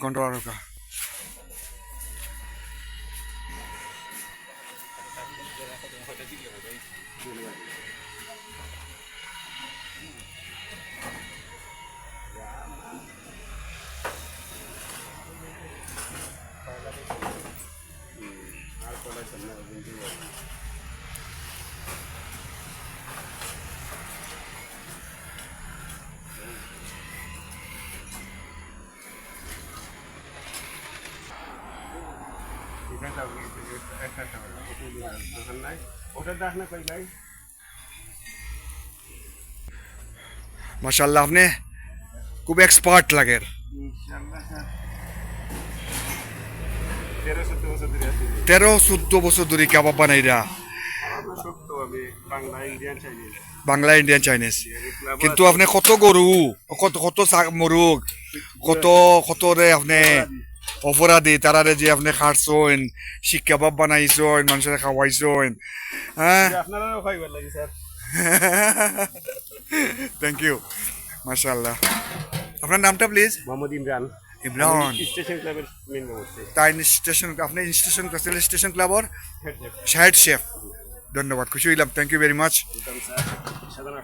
control ruka. माशाल्लाह आपने खूब एक्सपर्ट लगे 13-14 বছর ধরে কাবাব বানাই রা বাংলা ইন্ডিয়ান চাইনিজ কিন্তু আপনি কত গরু কত কত মরুগ কত কত রে আপনি অপরাধী তারারে যে আপনি খাটছেন শিক কাবাব বানাইছেন মানুষের খাওয়াইছেন হ্যাঁ আপনারাও খাইবার লাগি স্যার থ্যাংক ইউ মাশাআল্লাহ আপনার নামটা প্লিজ মোহাম্মদ ইমরান ইমরান স্টেশন ক্লাবের মেন মেম্বার তাই স্টেশন আপনি স্টেশন স্টেশন ক্লাবর হেড শেফ ধন্যবাদ খুশি হইলাম thank you very much sir সাধারণ